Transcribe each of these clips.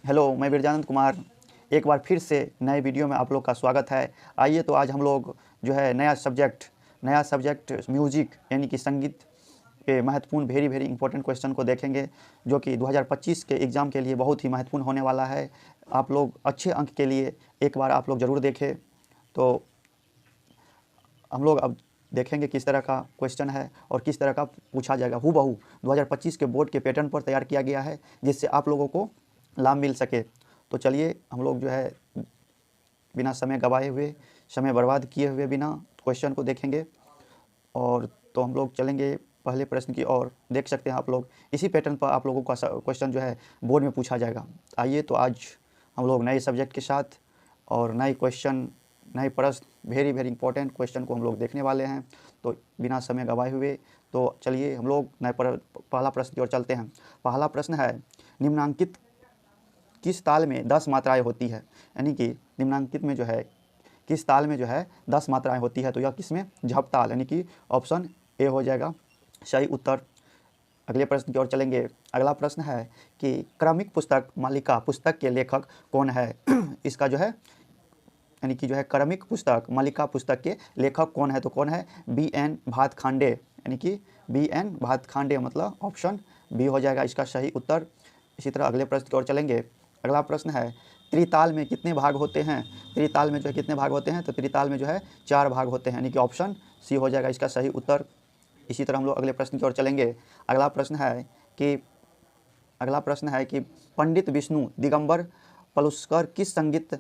Hello, मैं बिरजानंद कुमार एक बार फिर से नए वीडियो में आप लोग का स्वागत है। आइए तो आज हम लोग जो है नया सब्जेक्ट म्यूजिक यानी कि संगीत के महत्वपूर्ण वेरी इंपॉर्टेंट क्वेश्चन को देखेंगे, जो कि 2025 के एग्ज़ाम के लिए बहुत ही महत्वपूर्ण होने वाला है। आप लोग अच्छे अंक के लिए एक बार आप लोग ज़रूर देखें। तो हम लोग अब देखेंगे किस तरह का क्वेश्चन है और किस तरह का पूछा जाएगा। हूबहू 2025 के बोर्ड के पैटर्न पर तैयार किया गया है, जिससे आप लोगों को लाभ मिल सके। तो चलिए हम लोग जो है बिना समय गवाए हुए, समय बर्बाद किए हुए बिना क्वेश्चन को देखेंगे। और तो हम लोग चलेंगे पहले प्रश्न की ओर। देख सकते हैं आप लोग, इसी पैटर्न पर आप लोगों का क्वेश्चन जो है बोर्ड में पूछा जाएगा। आइए तो आज हम लोग नए सब्जेक्ट के साथ और नए क्वेश्चन, नए प्रश्न, वेरी इंपॉर्टेंट क्वेश्चन को हम लोग देखने वाले हैं। तो बिना समय गवाए हुए तो चलिए हम लोग पहला प्रश्न की ओर चलते हैं। पहला प्रश्न है, निम्नांकित किस ताल में 10 मात्राएं होती है? यानी कि निम्नांकित में जो है किस ताल में जो है 10 मात्राएं होती है? तो यह किसमें? झप ताल, यानी कि ऑप्शन ए हो जाएगा सही उत्तर। अगले प्रश्न की ओर चलेंगे। अगला प्रश्न है कि क्रमिक पुस्तक मालिका पुस्तक के लेखक कौन है? इसका जो है यानी कि जो है क्रमिक पुस्तक मालिका पुस्तक के लेखक कौन है? तो कौन है? B.N. भातखांडे, यानी कि B.N. भातखांडे, मतलब ऑप्शन बी हो जाएगा इसका सही उत्तर। इसी तरह अगले प्रश्न की ओर चलेंगे। अगला प्रश्न है, त्रिताल में कितने भाग होते हैं? त्रिताल में जो है कितने भाग होते हैं? तो त्रिताल में जो है 4 भाग होते हैं, यानी कि ऑप्शन सी हो जाएगा इसका सही उत्तर। इसी तरह हम लोग अगले प्रश्न की ओर चलेंगे। अगला प्रश्न है कि पंडित विष्णु दिगंबर पलुस्कर किस संगीत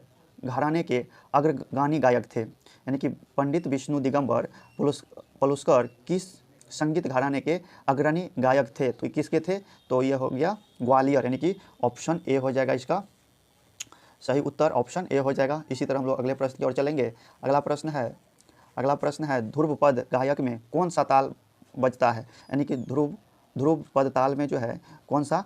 घराने के अग्रगामी गायक थे? यानी कि पंडित विष्णु दिगंबर पलुस्कर किस संगीत घराने के अग्रणी गायक थे? तो किसके थे? तो ये हो गया ग्वालियर, यानी कि ऑप्शन ए हो जाएगा इसका सही उत्तर, ऑप्शन ए हो जाएगा। इसी तरह हम लोग अगले प्रश्न की ओर चलेंगे। अगला प्रश्न है ध्रुव पद गायक में कौन सा ताल बजता है? यानी कि ध्रुव पद ताल में जो है कौन सा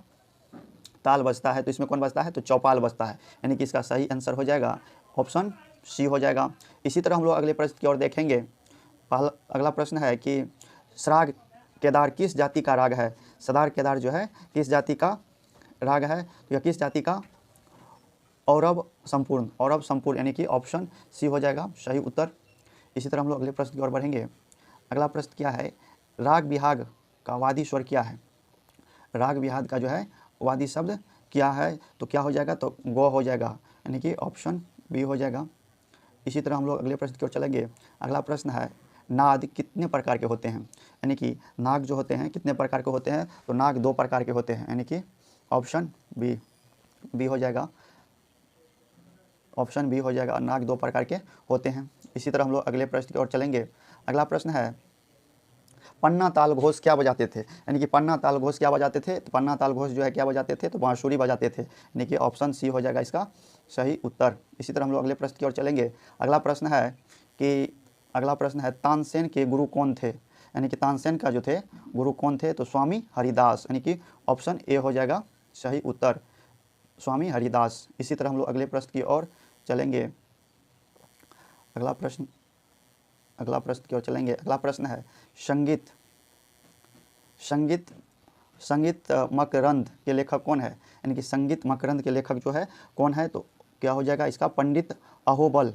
ताल बजता है? तो इसमें कौन बजता है? तो चौपाल बजता है, यानी कि इसका सही आंसर हो जाएगा ऑप्शन सी हो जाएगा। इसी तरह हम लोग अगले प्रश्न की ओर देखेंगे। अगला प्रश्न है कि सराग केदार किस जाति का राग है? सदार केदार जो है किस जाति का राग है? तो यह किस जाति का? औरव संपूर्ण, यानी कि ऑप्शन सी हो जाएगा सही उत्तर। इसी तरह हम लोग अगले प्रश्न की ओर बढ़ेंगे। अगला प्रश्न क्या है, राग बिहाग का वादी स्वर क्या है? राग बिहाग का जो है वादी शब्द क्या है? तो क्या हो जाएगा? तो गो हो जाएगा, यानी कि ऑप्शन बी हो जाएगा। इसी तरह हम लोग अगले प्रश्न की ओर चलेंगे। अगला प्रश्न है, नाद कितने प्रकार के होते हैं? यानी कि नाग जो होते हैं कितने प्रकार के होते हैं? तो नाग 2 प्रकार के होते हैं, यानी कि ऑप्शन बी हो जाएगा, ऑप्शन बी हो जाएगा। नाग 2 प्रकार के होते हैं। इसी तरह हम लोग अगले प्रश्न की ओर चलेंगे। अगला प्रश्न है, पन्ना ताल घोष क्या बजाते थे? यानी कि पन्ना ताल घोष क्या बजाते थे? तो पन्ना ताल घोष जो है क्या बजाते थे? तो बांसुरी बजाते थे, यानी कि ऑप्शन सी हो जाएगा इसका सही उत्तर। इसी तरह हम लोग अगले प्रश्न की ओर चलेंगे। अगला प्रश्न है तानसेन के गुरु कौन थे? यानी कि तानसेन का जो थे गुरु कौन थे? तो स्वामी हरिदास, यानी कि ऑप्शन ए हो जाएगा सही उत्तर, स्वामी हरिदास। इसी तरह हम लोग अगले प्रश्न की ओर चलेंगे। अगला प्रश्न की ओर चलेंगे। अगला प्रश्न है, संगीत मकरंद के लेखक कौन है? यानी कि संगीत मकरंद के लेखक जो है कौन है? तो क्या हो जाएगा इसका? पंडित अहोबल,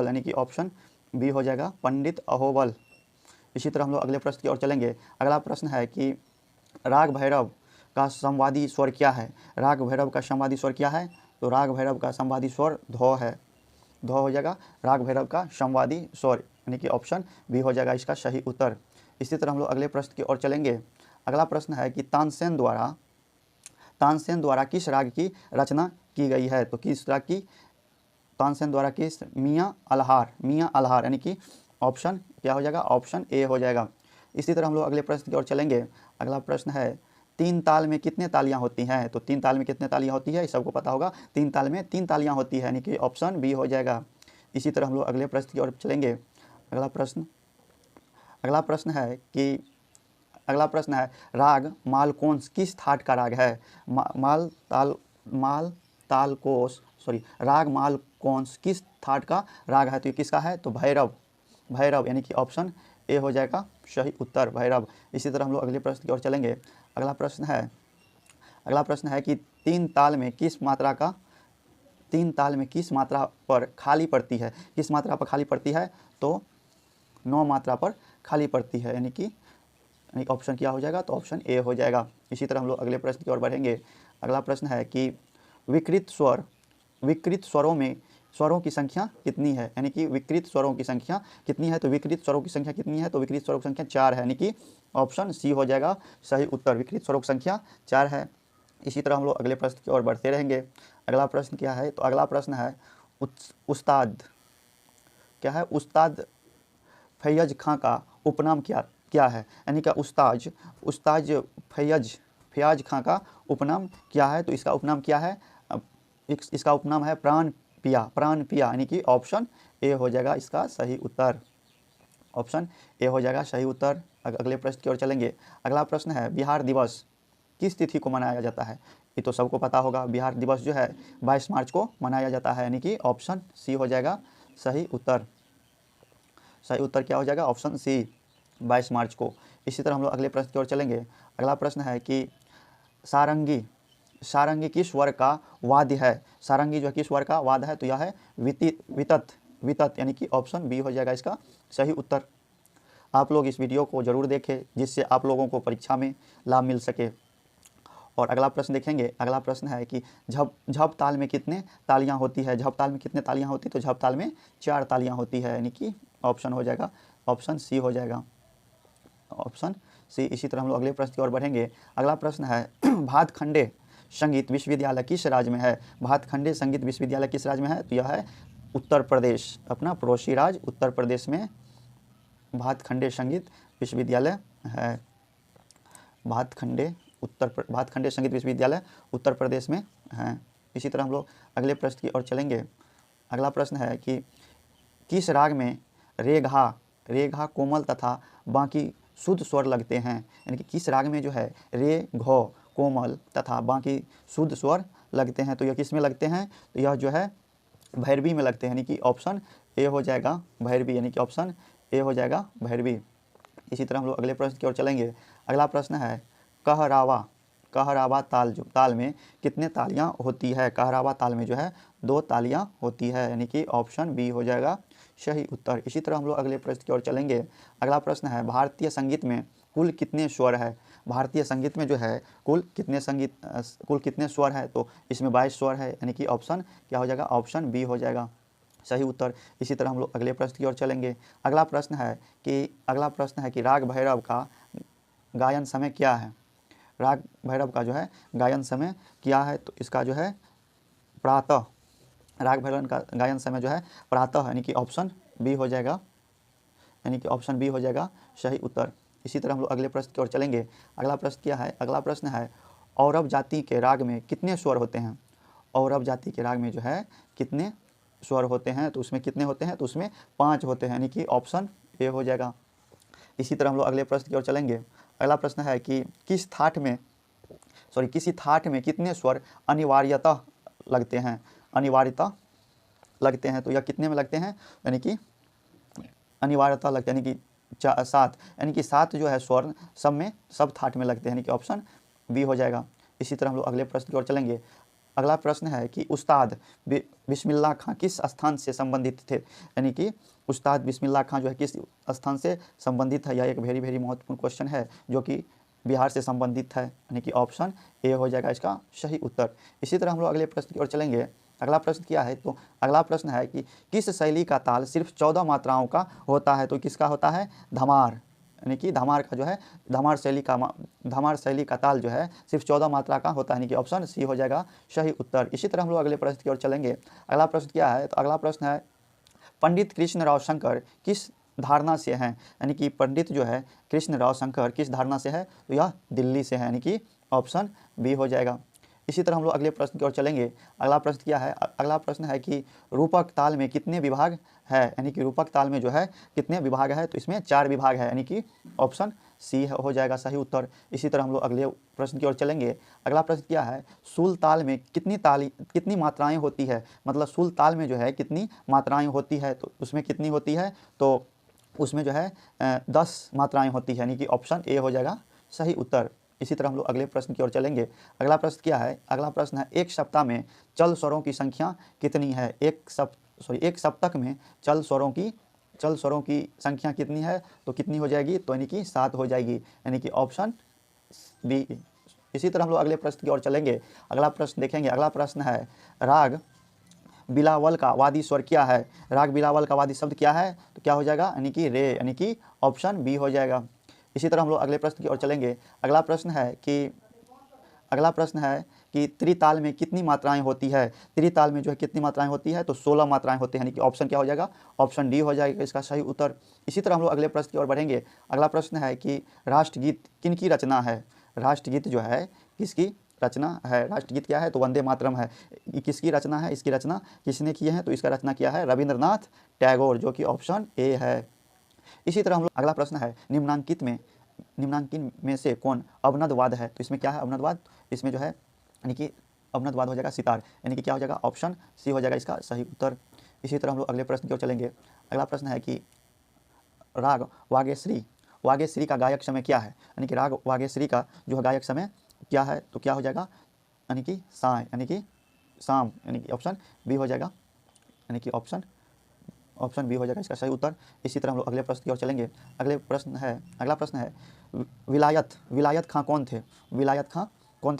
यानी कि ऑप्शन बी हो जाएगा पंडित अहोबल। इसी तरह हम लोग अगले प्रश्न की ओर चलेंगे। अगला प्रश्न है कि राग भैरव का संवादी स्वर क्या है? राग भैरव का संवादी स्वर क्या है? तो राग भैरव का संवादी स्वर धो है, धो हो जाएगा राग भैरव का संवादी स्वर, यानी कि ऑप्शन बी हो जाएगा इसका सही उत्तर। इसी तरह हम लोग अगले प्रश्न की ओर चलेंगे। अगला प्रश्न है कि तानसेन द्वारा किस राग की रचना की गई है? तो किस राग की? तानसेन द्वारा किस? मियाँ अलहार, यानी कि ऑप्शन क्या हो जाएगा? ऑप्शन ए हो जाएगा। इसी तरह हम लोग अगले प्रश्न की ओर चलेंगे। अगला प्रश्न है, 3 ताल में कितने तालियां होती हैं? तो 3 ताल में कितने तालियां होती है? सबको पता होगा, 3 ताल में 3 तालियां होती है, यानी कि ऑप्शन बी हो जाएगा। इसी तरह हम लोग अगले प्रश्न की ओर चलेंगे। अगला प्रश्न है राग मालकोंस किस थाट का राग है? राग मालकोंस किस थाट का राग है? तो ये किसका है? तो भैरव, यानी कि ऑप्शन ए हो जाएगा सही उत्तर, भैरव। इसी तरह हम लोग अगले प्रश्न की ओर चलेंगे। अगला प्रश्न है अगला प्रश्न है कि तीन ताल में किस मात्रा पर खाली पड़ती है, किस मात्रा पर खाली पड़ती है, तो 9 मात्रा पर खाली पड़ती है, यानी कि ऑप्शन क्या हो जाएगा, तो ऑप्शन ए हो जाएगा। इसी तरह हम लोग अगले प्रश्न की ओर बढ़ेंगे। अगला प्रश्न है कि विकृत स्वरों में स्वरों की संख्या कितनी है, यानी कि विकृत स्वरों की संख्या कितनी है, तो विकृत स्वरों की संख्या कितनी है, तो विकृत स्वरों की संख्या 4 है, यानी कि ऑप्शन सी हो जाएगा सही उत्तर। विकृत स्वरों की संख्या 4 है। इसी तरह हम लोग अगले प्रश्न की ओर बढ़ते रहेंगे। अगला प्रश्न क्या है, तो अगला प्रश्न है उस्ताद फैयज खां का उपनाम क्या है, यानी कि उस्ताद फैयज खां का उपनाम क्या है, तो इसका उपनाम क्या है, इसका उपनाम है प्राण पिया, यानी कि ऑप्शन ए हो जाएगा इसका सही उत्तर। ऑप्शन ए हो जाएगा सही उत्तर। अगले प्रश्न की ओर चलेंगे। अगला प्रश्न है बिहार दिवस किस तिथि को मनाया जाता है, ये तो सबको पता होगा। बिहार दिवस जो है 22 मार्च को मनाया जाता है, यानी कि ऑप्शन सी हो जाएगा सही उत्तर। सही उत्तर क्या हो जाएगा, ऑप्शन सी 22 मार्च को। इसी तरह हम लोग अगले प्रश्न की ओर चलेंगे। अगला प्रश्न है कि सारंगी किस स्वर का वाद्य है, सारंगी जो है किस स्वर का वाद्य है, तो यह है वितत, यानी कि ऑप्शन बी हो जाएगा इसका सही उत्तर। आप लोग इस वीडियो को ज़रूर देखें जिससे आप लोगों को परीक्षा में लाभ मिल सके। और अगला प्रश्न देखेंगे। अगला प्रश्न है कि झप ताल में कितने तालियां होती है, झप ताल में कितने तालियां होती है, तो झप ताल में 4 तालियां होती है, यानी कि ऑप्शन हो जाएगा ऑप्शन सी हो जाएगा ऑप्शन सी। इसी तरह हम लोग अगले प्रश्न की ओर बढ़ेंगे। अगला प्रश्न है भातखंडे संगीत विश्वविद्यालय किस राज्य में है, भातखंडे संगीत विश्वविद्यालय किस राज्य में है, तो यह है उत्तर प्रदेश, अपना पड़ोसी राज्य उत्तर प्रदेश में भातखंडे संगीत विश्वविद्यालय है। भातखंडे संगीत विश्वविद्यालय उत्तर प्रदेश में है। इसी तरह हम लोग अगले प्रश्न की ओर चलेंगे। अगला प्रश्न है कि किस राग में रेघा कोमल तथा बाकी शुद्ध स्वर लगते हैं, यानी कि किस राग में जो है रे घो कोमल तथा बाकी शुद्ध स्वर लगते हैं, तो यह किस में लगते हैं, तो यह जो है भैरवी में लगते हैं, यानी कि ऑप्शन ए हो जाएगा भैरवी, यानी कि ऑप्शन ए हो जाएगा भैरवी। इसी तरह हम लोग अगले प्रश्न की ओर चलेंगे। अगला प्रश्न है कहरावा ताल में कितने तालियां होती है, कहरावा ताल में जो है 2 तालियां होती है, यानी कि ऑप्शन बी हो जाएगा सही उत्तर। इसी तरह हम लोग अगले प्रश्न की ओर चलेंगे। अगला प्रश्न है भारतीय संगीत में कुल कितने स्वर है, भारतीय संगीत में जो है कुल कितने स्वर है, तो इसमें 22 स्वर है, यानी कि ऑप्शन क्या हो जाएगा, ऑप्शन बी हो जाएगा सही उत्तर। इसी तरह हम लोग अगले प्रश्न की ओर चलेंगे। अगला प्रश्न है कि राग भैरव का गायन समय क्या है, राग भैरव का जो है गायन समय क्या है, तो इसका जो है प्रातः, राग भैरव का गायन समय जो है प्रातः, यानी कि ऑप्शन बी हो जाएगा, यानी कि ऑप्शन बी हो जाएगा सही उत्तर। इसी तरह हम लोग अगले प्रश्न की ओर चलेंगे। अगला प्रश्न क्या है, अगला प्रश्न है औरव जाति के राग में कितने स्वर होते हैं, औरव जाति के राग में जो है कितने स्वर होते हैं, तो उसमें कितने होते हैं, तो उसमें 5 होते हैं, यानी कि ऑप्शन ए हो जाएगा। इसी तरह हम लोग अगले प्रश्न की ओर चलेंगे। अगला प्रश्न है कि किसी थाट में कितने स्वर अनिवार्यतः लगते हैं, तो यह कितने में लगते हैं, यानी कि अनिवार्यतः लगते हैं, यानी कि 7, यानी कि 7 जो है स्वर सब थाट में लगते हैं, यानी कि ऑप्शन बी हो जाएगा। इसी तरह हम लोग अगले प्रश्न की ओर चलेंगे। अगला प्रश्न है कि उस्ताद बिस्मिल्लाह खां किस स्थान से संबंधित थे, यानी कि उस्ताद बिस्मिल्लाह खां जो है किस स्थान से संबंधित है, यह एक वेरी महत्वपूर्ण क्वेश्चन है जो कि बिहार से संबंधित है, यानी कि ऑप्शन ए हो जाएगा इसका सही उत्तर। इसी तरह हम लोग अगले प्रश्न की ओर चलेंगे। अगला प्रश्न क्या है, तो अगला प्रश्न है कि किस शैली का ताल सिर्फ 14 मात्राओं का होता है, तो किसका होता है, धमार, यानी कि धमार का जो है धमार शैली का ताल जो है सिर्फ 14 मात्रा का होता है, यानी कि ऑप्शन सी हो जाएगा सही उत्तर। इसी तरह हम लोग अगले प्रश्न की ओर चलेंगे। अगला प्रश्न क्या है, तो अगला प्रश्न है पंडित कृष्णराव शंकर किस धारणा से हैं, यानी कि पंडित जो है कृष्णराव शंकर किस धारणा से है, तो यह दिल्ली से है, यानी कि ऑप्शन बी हो जाएगा। इसी तरह हम लोग अगले प्रश्न की ओर चलेंगे। अगला प्रश्न क्या है, अगला प्रश्न है कि रूपक ताल में कितने विभाग है, यानी कि रूपक ताल में जो है कितने विभाग है, तो इसमें 4 विभाग है, यानी कि ऑप्शन सी हो जाएगा सही उत्तर। इसी तरह हम लोग अगले प्रश्न की ओर चलेंगे। अगला प्रश्न क्या है, सूल ताल में कितनी मात्राएं होती है, मतलब सूल ताल में जो है कितनी मात्राएं होती है, तो उसमें कितनी होती है, तो उसमें जो है 10 मात्राएं होती है, यानी कि ऑप्शन ए हो जाएगा सही उत्तर। इसी तरह हम लोग अगले प्रश्न की ओर चलेंगे। अगला प्रश्न क्या है? अगला प्रश्न है, एक सप्ताह में चल स्वरों की संख्या कितनी है? एक सप्तक में चल स्वरों की संख्या कितनी है? तो कितनी हो जाएगी? तो यानी कि 7 हो जाएगी, यानी कि ऑप्शन बी। इसी तरह हम लोग अगले प्रश्न की ओर चलेंगे। अगला प्रश्न देखेंगे। अगला प्रश्न है, राग बिलावल का वादी स्वर क्या है? राग बिलावल का वादी शब्द क्या है? तो क्या हो जाएगा? यानी कि रे, यानी कि ऑप्शन बी हो जाएगा। इसी तरह हम लोग अगले प्रश्न की ओर चलेंगे। अगला प्रश्न है कि त्रिताल में कितनी मात्राएं होती है? त्रिताल में जो है कितनी मात्राएं होती है? तो 16 मात्राएं होती हैं, यानी कि ऑप्शन क्या हो जाएगा? ऑप्शन डी हो जाएगा इसका सही उत्तर। इसी तरह हम लोग अगले प्रश्न की ओर बढ़ेंगे। अगला प्रश्न है कि राष्ट्रगीत किनकी रचना है? राष्ट्रगीत जो है किसकी रचना है? राष्ट्रगीत क्या है? तो वंदे मातरम है। किसकी रचना है? इसकी रचना किसने की है? तो इसका रचना किया है रविंद्रनाथ टैगोर, जो कि ऑप्शन ए है। इसी तरह हम लोग अगला प्रश्न है, निम्नांकित में से कौन अवनदवाद है? तो इसमें क्या है अवनदवाद? इसमें जो है यानी कि अवनदवाद हो जाएगा सितार, यानी कि क्या हो जाएगा? ऑप्शन सी हो जाएगा इसका सही उत्तर। इसी तरह हम लोग अगले प्रश्न की ओर चलेंगे। अगला प्रश्न है कि राग वागेश्री का गायक समय क्या है? यानी कि राग वागेश्री का जो है गायक समय क्या है? तो क्या हो जाएगा? यानी कि शाम, यानी कि ऑप्शन बी हो जाएगा, यानी कि ऑप्शन बी हो जाएगा इसका सही उत्तर। इसी तरह हम लोग अगले प्रश्न की ओर चलेंगे। अगला प्रश्न है विलायत खां कौन थे?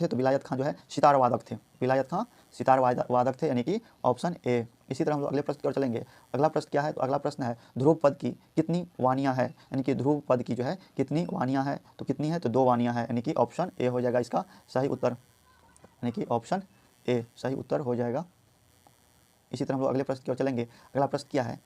तो विलायत खां जो है सितार वादक थे। विलायत खां सितार वादक थे, यानी कि ऑप्शन ए। इसी तरह हम लोग अगले प्रश्न की ओर चलेंगे। अगला प्रश्न क्या है? तो अगला प्रश्न है, ध्रुव पद की कितनी वाणियाँ हैं? यानी कि ध्रुव पद की जो है कितनी वाणियाँ हैं? तो कितनी है? तो 2 वाणियाँ हैं, यानी कि ऑप्शन ए हो जाएगा इसका सही उत्तर, यानी कि ऑप्शन ए सही उत्तर हो जाएगा। इसी तरह हम लोग अगले प्रश्न की ओर चलेंगे। अगला प्रश्न क्या है?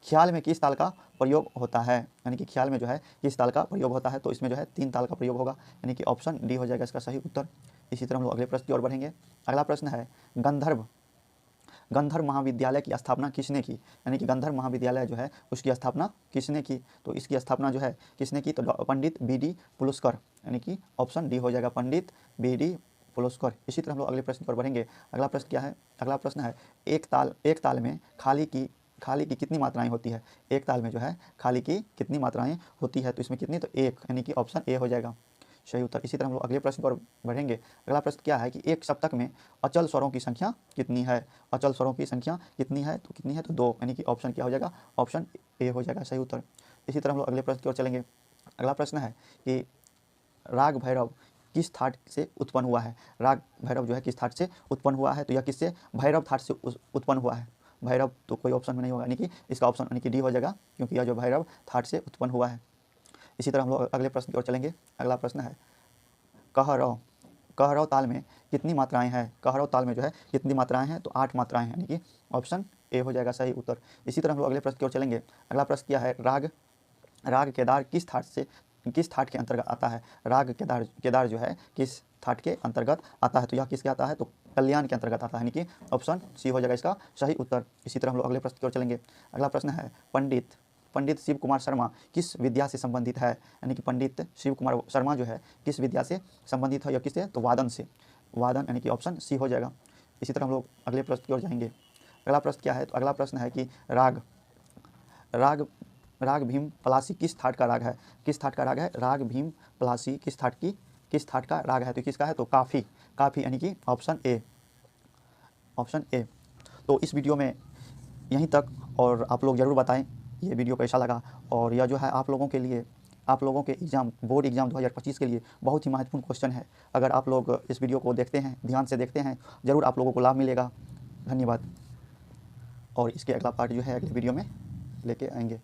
ख्याल में किस ताल का प्रयोग होता है? यानी कि ख्याल में जो है किस ताल का प्रयोग होता है? तो इसमें जो है 3 ताल का प्रयोग होगा, यानी कि ऑप्शन डी हो जाएगा इसका सही उत्तर। इसी तरह हम लोग अगले प्रश्न की ओर बढ़ेंगे। अगला प्रश्न है, गंधर्व महाविद्यालय की स्थापना किसने की? यानी कि गंधर्व महाविद्यालय जो है उसकी स्थापना किसने की? तो इसकी स्थापना जो है किसने की? तो पंडित बी.डी. पुलस्कर, यानी कि ऑप्शन डी हो जाएगा, पंडित बी.डी. पुलस्कर। इसी तरह हम लोग अगले प्रश्न पर बढ़ेंगे। अगला प्रश्न क्या है? अगला प्रश्न है, एक ताल में खाली की कितनी मात्राएं होती है? एक ताल में जो है खाली की कितनी मात्राएं होती है? तो इसमें कितनी? तो 1, यानी कि ऑप्शन ए हो जाएगा सही उत्तर। इसी तरह हम लोग अगले प्रश्न पर बढ़ेंगे। अगला प्रश्न क्या है कि एक सप्तक में अचल स्वरों की संख्या कितनी है? अचल स्वरों की संख्या कितनी है? तो कितनी है? तो 2, यानी कि ऑप्शन क्या हो जाएगा? ऑप्शन ए हो जाएगा सही उत्तर। इसी तरह हम लोग अगले प्रश्न की ओर चलेंगे। अगला प्रश्न है कि राग भैरव किस थाट से उत्पन्न हुआ है? राग भैरव जो है किस थाट से उत्पन्न हुआ है? तो यह किससे? भैरव थाट से उत्पन्न हुआ है। भैरव तो कोई ऑप्शन में नहीं होगा, यानी कि इसका ऑप्शन यानी कि डी हो जाएगा, क्योंकि यह जो भैरव थाट से उत्पन्न हुआ है। इसी तरह हम लोग अगले प्रश्न की ओर चलेंगे। अगला प्रश्न है, कहरव ताल में कितनी मात्राएं हैं? कहरव ताल में जो है कितनी मात्राएं हैं? तो 8 मात्राएं हैं, यानी कि ऑप्शन ए हो जाएगा सही उत्तर। इसी तरह हम लोग अगले प्रश्न की ओर चलेंगे। अगला प्रश्न क्या है? राग केदार किस थाट के अंतर्गत आता है? राग केदार जो है किस थाट के अंतर्गत आता है? तो यह किसके आता है? तो कल्याण के अंतर्गत आता है, यानी कि ऑप्शन सी हो जाएगा इसका सही उत्तर। इसी तरह हम लोग अगले प्रश्न की ओर चलेंगे। अगला प्रश्न है, पंडित शिव कुमार शर्मा किस विद्या से संबंधित है? यानी कि पंडित शिव कुमार शर्मा जो है किस विद्या से संबंधित है या किससे? तो वादन से, यानी कि ऑप्शन सी हो जाएगा। इसी तरह हम लोग अगले प्रश्न की ओर जाएंगे। अगला प्रश्न क्या है? तो अगला प्रश्न है कि राग भीम पलासी किस थाट का राग है? किस थाट का राग है? राग भीम पलासी किस थाट का राग है? तो किसका है? तो काफ़ी, यानी कि ऑप्शन ए। तो इस वीडियो में यहीं तक, और आप लोग ज़रूर बताएं ये वीडियो कैसा लगा। और यह जो है आप लोगों के एग्ज़ाम, बोर्ड एग्ज़ाम 2025 के लिए बहुत ही महत्वपूर्ण क्वेश्चन है। अगर आप लोग इस वीडियो को देखते हैं, ध्यान से देखते हैं, ज़रूर आप लोगों को लाभ मिलेगा। धन्यवाद। और इसके अगला पार्ट जो है अगले वीडियो में लेके आएंगे।